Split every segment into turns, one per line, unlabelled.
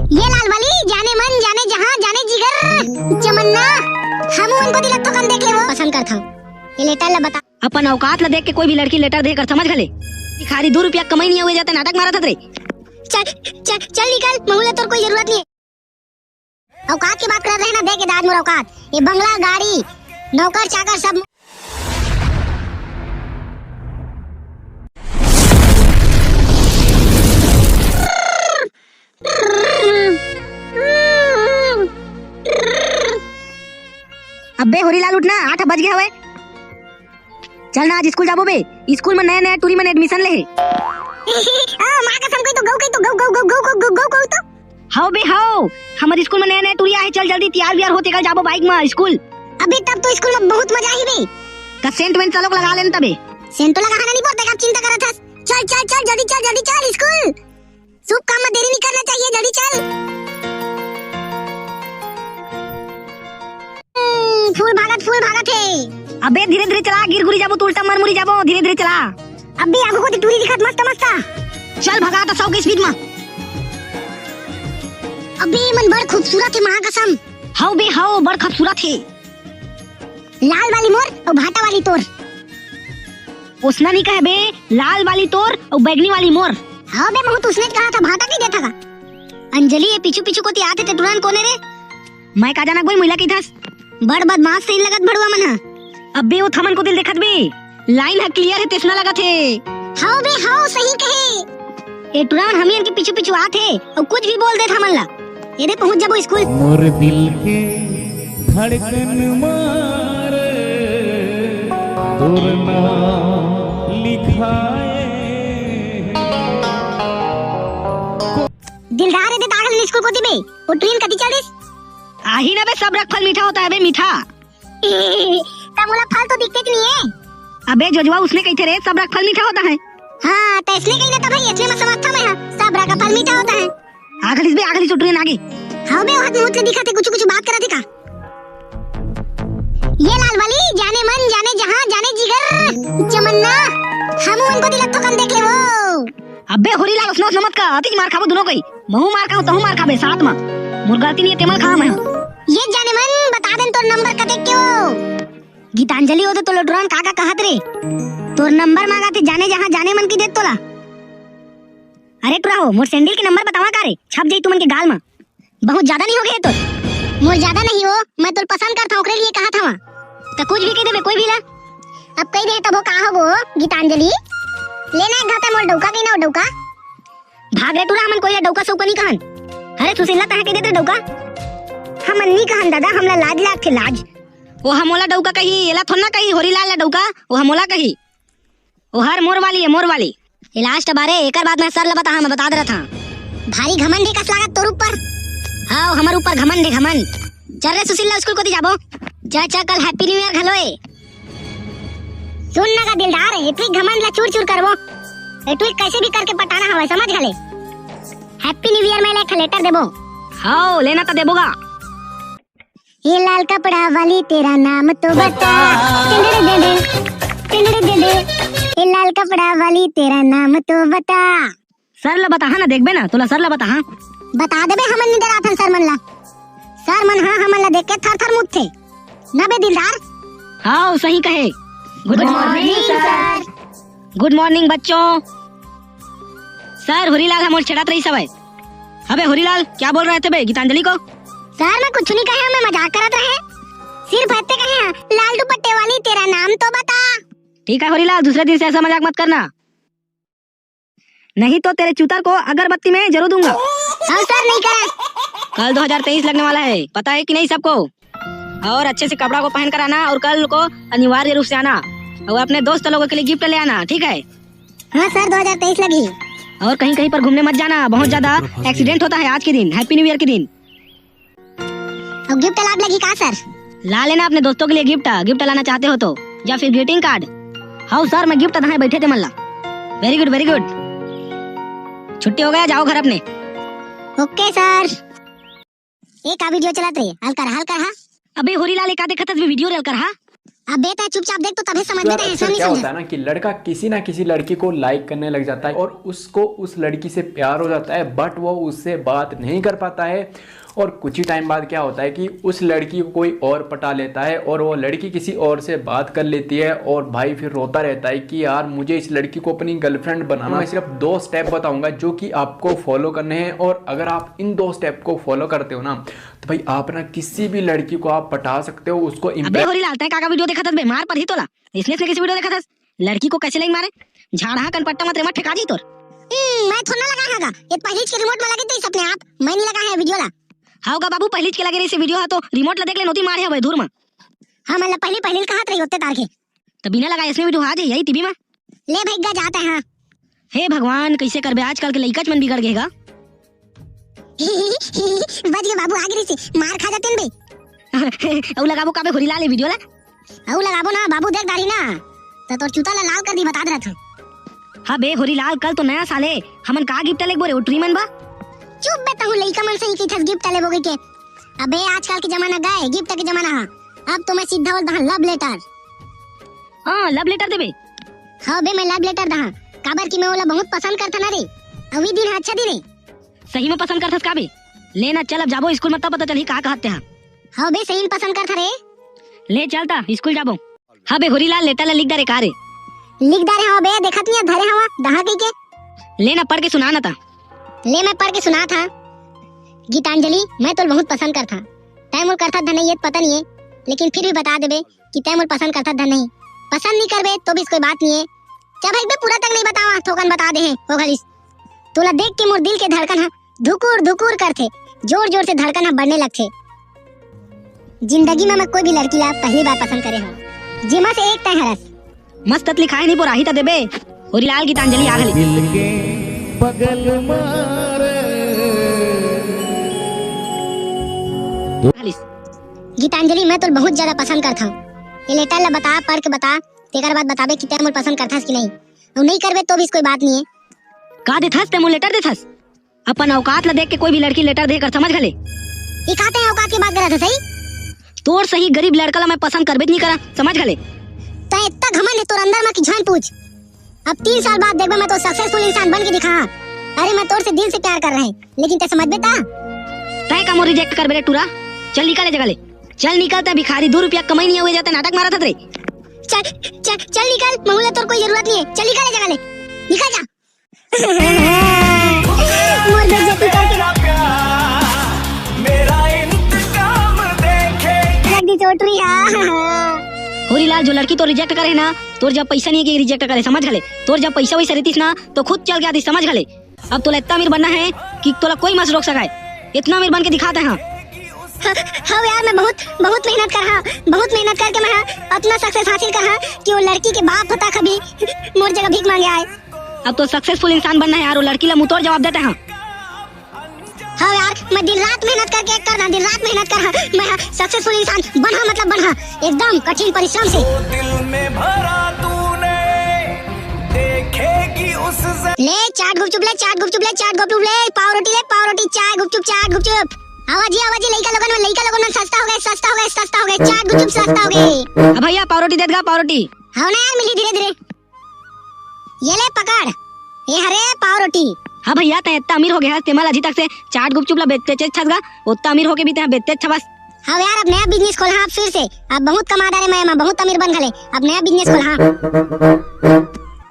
ये लाल वाली जाने मन जाने जहां जाने जिगर चमन्ना हम उनको दिलक तो कन देख ले वो पसंद करता हूं। ये लेटर ला बता
अपन औकात ला देख के कोई भी लड़की लेटर देकर समझ गले खाली 2 रुपया कमाई नहीं हुए जाते नाटक मारा था रे।
चल चल चल निकल महुला तोर कोई जरूरत नहीं है। औकात की बात कर रहे हैं ना, दे के दाद मोर औकात। ये बंगला गाड़ी नौकर चाकर सब
अबे होरीलाल उठना 8 बज गया हुए। चल ना आज स्कूल जाबो बे। स्कूल में नया टूरी में एडमिशन ले
मां कसम कोई तो गौ तो
हाउ बे हाउ हमारे स्कूल में नया टूरी आए। चल जल्दी तैयार व्यार होते कल जाबो बाइक में स्कूल।
अभी तब तो स्कूल में बहुत मजा ही बे।
का सेंट वेंट चलो लगा लेन तबे।
सेंट तो लगाना नहीं पड़ता, आप चिंता करत हस। चल चल चल जल्दी चल स्कूल। शुभ काम में देरी नहीं करना चाहिए, जल्दी चल। फूल भागत है।
अबे धीरे धीरे चला, गिर गुरी जाबो तो उल्टा मर मुरी जाबो। धीरे धीरे चला।
अबे आगो को टूरी दिखत मस्त।
चल भगा तो 100 की स्पीड में।
अबे मन बड़ खूबसूरत है मां कसम।
हाउ बे हाउ बड़ खूबसूरत है।
लाल वाली मोर और भाटा वाली तोर।
उसना नहीं कहे बे, लाल वाली तोर और बैगनी वाली मोर।
हाँ बे बहुत उसने कहा था, भाटा नहीं देता का। अंजलि ये पीछू को आते थे तुरंत कोने रे।
मैं का जाना कोई महिला की थस
बड़ बदमाश सही लगत भड़ुआ मन है।
अबे वो थमन को दिल देखत बे, लाइन है क्लियर है तेसना लगत है।
हाँ बे हाँ सही कहे। ये तुरंत हम इनके पीछू आते और कुछ भी बोल दे थमन ला। ये दे पहुंच जाबो स्कूल।
मोर दिल के धड़कन मारे दूर ना लिखाए।
दिलदार है दे दागल स्कूल को दिबे। वो ट्रेन कदी चलिस
आही ना बे, सब रख फल मीठा होता है बे, मीठा।
तमुला फल तो दिखते नहीं है।
अबे जोजवा उसने कही थे रे, सब रख फल मीठा होता है।
हाँ तो इसलिए कही ना था भाई, इसलिए मैं समझता मैं हाँ, सब रख फल मीठा होता है।
आगलिस बे आगलिस ट्रेन आगे।
हाँ बे हाथ मुंह दिखाते कुछ बात करा थे का। ये लाल वाली जाने मन जाने जहां जाने जिगर चमन्ना हम उनको दिलक तो कन देख ले वो।
अबे होरीलाल उसनो मत का अति मार खाबो दोनों कोई। महू मार खाओ तहू मार खाबे साथ में। मुर्गाती नहीं तेमल खा मैं।
ये जाने मन बता देन तोर नंबर का देख के वो। गीतांजलि हो तो लोड्रन काका कहत रे तोर नंबर मांगा थे जाने जहां जाने मन की देत तोला। अरे तुरा हो मोर सैंडल के नंबर बतावा का रे, छप जाई तुमन के गाल में। बहुत ज्यादा नहीं हो गए तो मोर ज्यादा नहीं हो, मैं तोर पसंद करता हूं ओकरे लिए कहा था। तो कुछ भी कह देबे कोई भी ला। अब कह दे तब का हो गीतांजलि लेना एक घाटा मोर डौका की ना डौका। भाग रे तुरा हमन कोई डौका सौका नहीं कहन। अरे सुशीला तह के देते डौका हमन नहीं कहन दादा, हमला लाज लाग थे लाज।
वो हमोला डौका कही, एला थोना कही होरीलाल ला डौका, वो हमोला कही। वो हर मोर वाली है, मोर वाली।
ये लास्ट बारे एकर बाद मैं सर ला बता मैं बता दे रहा था। भारी घमंड है कस लागत तोर ऊपर। हां हमर ऊपर घमंड है घमंड। चल रे सुशीला स्कूल को दी जाबो। चाचा कल हैप्पी न्यू ईयर घलोए। सुन ना का दिलदार है, इतनी घमंड ला चूर करबो। एटू कैसे भी करके पटाना हवे समझ गले। हैप्पी न्यू ईयर में एक लेटर देबो।
हां लेना तो देबोगा।
ये लाल कपड़ा वाली तेरा नाम तो बता। ये लाल कपड़ा वाली तेरा नाम तो बता।
सर ला बता ना, देखबे ना तोला सर ला बता।
बता देबे हमन नहीं डरा था सर मन ला। सर मन हां हमन ला देख के थर मुत थे ना बे दिलदार।
हां सही कहे। Good morning sir. Good morning बच्चों। सर होरीलाल हम छड़ात रही सब है। अबे होरीलाल क्या बोल रहे थे बे गीतांजलि को?
सर मैं कुछ नहीं कहा, मैं मजाक करत रहे। सिर्फ इतने कहे लाल दुपट्टे वाली तेरा नाम तो बता।
ठीक है होरीलाल, दूसरे दिन से ऐसा मजाक मत करना, नहीं तो तेरे चूतर को अगरबत्ती में जरूर दूंगा।
हाँ सर नहीं करे।
कल 2023 लगने वाला है, पता है कि नहीं सबको? और अच्छे से कपड़ा को पहन कर आना और कल को अनिवार्य रूप से आना और अपने दोस्त लोगों के लिए गिफ्ट ले आना, ठीक है?
हाँ सर 2023 लगी।
और कहीं कहीं पर घूमने मत जाना, बहुत ज्यादा एक्सीडेंट होता है आज के दिन, हैप्पी न्यू ईयर के दिन।
अब गिफ्ट लाभ लगी का सर?
ला लेना अपने दोस्तों के लिए गिफ्ट लाना चाहते हो तो, या फिर ग्रीटिंग कार्ड। हाँ सर मैं गिफ्ट अधाए बैठे थे मल्ला। Very good very good. छुट्टी हो गया, जाओ घर अपने।
Okay sir. एक वीडियो चलाते हल कर हा।
अबे होरीलाल एक आधे खतस वीडियो रेल कर हा।
अब बेटा चुपचाप देख तो तभी समझ में
यार
है,
अक्सर
नहीं
क्या होता
समझे।
है ना कि लड़का किसी ना किसी लड़की को लाइक करने लग जाता है और उसको उस लड़की से प्यार हो जाता है, बट वो उससे बात नहीं कर पाता है। और कुछ ही टाइम बाद क्या होता है कि उस लड़की को कोई और पटा लेता है और वो लड़की किसी और से बात कर लेती है और भाई फिर रोता रहता है कि यार मुझे इस लड़की को अपनी गर्लफ्रेंड बनाना। मैं सिर्फ 2 स्टेप बताऊंगा जो कि आपको फॉलो करने हैं, और अगर आप इन 2 स्टेप को फॉलो करते हो ना तो भाई आप ना किसी भी लड़की को आप पटा सकते हो, उसको
अबे होरी लाल तय काका वीडियो देखा था बे, मार पर ही तोला इसने किसी वीडियो देखा था लड़की को कैसे लग मारे झाड़ा कनपट्टा मत रे मत ठेका दी तोर।
मैं थोड़ा लगा हैगा, ये पहले के रिमोट में लगे थे अपने आप, मैं नहीं लगा है वीडियो ला।
हाउगा बाबू पहली के लगे रे से वीडियो है तो रिमोट ला देख ले नोती मारे है भाई दूर में।
हां मतलब पहले कहां रही होते तार के
तो बिना लगा इसमें वीडियो आ जाए यही टीवी में।
ले भैया जाते हैं।
हे भगवान कैसे करबे आजकल के लइका मन बिगड़ गेगा।
बच गए बाबू, आगे से मार खा जाते हैं बे।
औ लगाबो काबे होरी लाल वीडियो ला
औ लगाबो ना बाबू, देख दाढ़ी ना तो तोर चूता ला लाल कर दी, बता दे रहा था।
हां बे होरी लाल कल तो नया साल है हमन का गिफ्ट लेके बोरे उट्री मन बा।
चुप बेटा हूं, लइका मन से ही की गिफ्ट ले बोगे के। अबे आजकल के जमाना गए, गिफ्ट के जमाना है। अब तो मैं सीधा बोलता हूं लव लेटर।
हां लव लेटर देबे।
हां बे मैं लव लेटर दहा, काबर की मैं ओला बहुत पसंद करता ना रे। अभी दिन है, अच्छा दिन है।
सही में पसंद करथस काबे लेना चल अब जाबो स्कूल में तब पता चली का कहते हैं।
हां बे सही में पसंद करता रे।
ले चलता स्कूल जाबो। हां बे होरी लाल लेटर ला लिख दे रे का रे
लिख दे रे। हां बे देखत नहीं धरे हवा दहा के
लेना पढ़ के सुनाना था।
ले मैं पढ़ के सुना था। गीतांजलि मैं तो बहुत पसंद करता, टाइम और करता धन ये पता नहीं है, लेकिन फिर भी बता देबे कि टाइम और पसंद करता धन नहीं। पसंद नहीं करबे तो भी कोई बात नहीं है। क्या भाई बे पूरा तक नहीं बतावा, थोकन बता दे हैं हो गलिस। तोला देख के मोर दिल के धड़कन है धुकुर धुकुर करथे, जोर जोर से धड़कन है बढ़ने लगथे। जिंदगी में मैं कोई भी लड़की ला पहली बार पसंद करे हूं, जिमा से एक तय हरस।
मस्त लिखाए नहीं बोराही ता देबे होरी लाल गीतांजलि आगले
दिल के बगल मारे
गीतांजलि मैं तो बहुत ज्यादा पसंद करता हूँ। ये लेटर ला बता, पढ़ के बता, तेकर बाद बताबे कि तै मोर पसंद करथस कि नहीं। और नहीं करबे तो भी कोई बात नहीं है।
का देथस ते मो लेटर देथस अपन औकात ला देख के कोई भी लड़की लेटर देकर समझ गले।
ये कहते हैं औकात की बात करत है सही।
तोर सही गरीब लड़का ला मैं पसंद करबे नहीं करा, समझ गले।
तै इतना घमंड है तोर अंदर में कि जान पूछ। अब 3 साल बाद देखबे मैं तो सक्सेसफुल इंसान बन के दिखा। अरे मैं तोर से दिल से प्यार कर रहे हैं, लेकिन तै समझ बेटा
तय का मो रिजेक्ट करबे रे टूरा। चल निकल जगले, चल निकलता भिखारी 2 रुपया कमाई नहीं हुए जाता नाटक मारा था रे।
चल चल चल निकल, महुला तोर कोई जरूरत नहीं है। चल निकल जगह ले, निकल जा। मोर बेइज्जती करके मेरा इंतकाम देखे जल्दी चोटरी
होरी लाल जो लड़की तो रिजेक्ट करे ना, तोर जब पैसा नहीं है कि रिजेक्ट करे, समझ गले। तोर जब पैसा वैसा रहतीस ना तो खुद चल के आती, समझ गले। अब तोला इतना अमीर बनना है कि तोला कोई मत रोक सकाए, इतना अमीर बन के दिखाते हैं।
हाँ यार मैं बहुत मेहनत कर रहा, बहुत मेहनत करके मैं अपना सक्सेस हासिल कर रहा कि वो लड़की के बाप पता कभी मोर जगह भीख मांगे आए।
अब तो सक्सेसफुल इंसान बनना है यार, वो लड़की ला मुंह तोड़ जवाब देते हैं।
हाँ यार मैं दिन रात मेहनत करके कर रहा, दिन रात मेहनत कर रहा। मैं सक्सेसफुल इंसान बना, मतलब बना एकदम कठिन परिश्रम से।
दिल में भरा तूने देखेगी उस
ले चाट गुपचुप ले, चाट गुपचुप ले, चाट गुपचुप ले, पाव रोटी, चाय गुपचुप, चाट गुपचुप। आवाजी लइका लोगन में सस्ता हो गए, चाट गुपचुप सस्ता हो गए।
अब भैया पाव रोटी दे देगा, पाव रोटी।
हाँ ना यार मिली धीरे धीरे। ये ले पकड़, ये हरे पाव रोटी।
हाँ भैया तय इतना अमीर हो गया तेमल अजी तक से चाट गुपचुप ला बेचते छसगा, उतना अमीर होके भी तय बेचते छ बस।
हाँ यार अब नया बिजनेस खोला आप फिर से, अब बहुत कमा डाले मैं बहुत अमीर बन गए। अब नया बिजनेस खोला।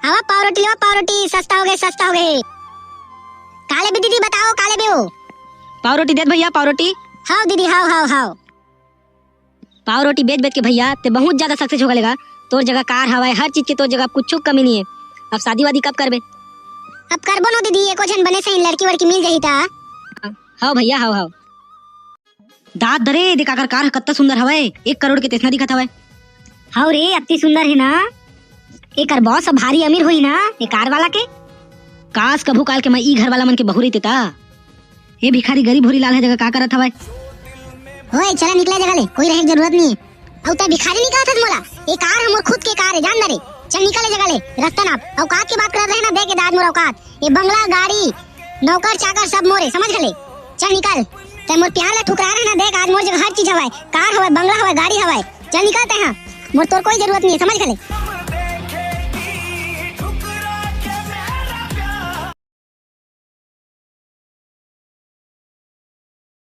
हाँ पाव रोटी सस्ता हो गए। काले भी दीदी बताओ, काले भी हो
पाव रोटी दे भैया, पाव रोटी।
हाँ दीदी हाँ।
पाव रोटी बेच बेच के भैया ते बहुत ज्यादा सक्सेस हो गलेगा। तोर जगह कार हवा है, हर चीज के तोर जगह कुछ कमी नहीं है। अब शादी वादी कब करबे?
अब करबो नो दीदी, एको जन बने सही लड़की वड़की मिल जाही ता।
हाँ भैया हाँ। दांत धरे देखा कर कार कितना सुंदर हवा है, 1 करोड़ के तेसना दिखत हवा।
हाँ रे अति सुंदर है ना, एकर बॉस भारी अमीर हुई ना ये कार वाला के।
काश कभू काल के मैं ई घर वाला मन के बहु रही ता। ये भिखारी गरीब होरी लाल है जगह का करत हवा।
ओए चला निकला जगह ले, कोई रहे की जरूरत नहीं है। औ ता भिखारी नहीं कहत मोला, ये कार हमर खुद के कार है, जान रे। चल निकले जगह ले, रास्ता नाप। औकात की बात कर रहे हैं ना, देख के दाद मोर औकात। ये बंगला गाड़ी नौकर चाकर सब मोरे, समझ गले। चल निकल, ते मोर प्यार ला ठुकरा रहे ना, देख आज मोर जगह हर चीज हवाए, कार हवाए, बंगला हवाए, गाड़ी हवाए। चल निकलते हैं। मोर तोर कोई जरूरत नहीं है, समझ गले।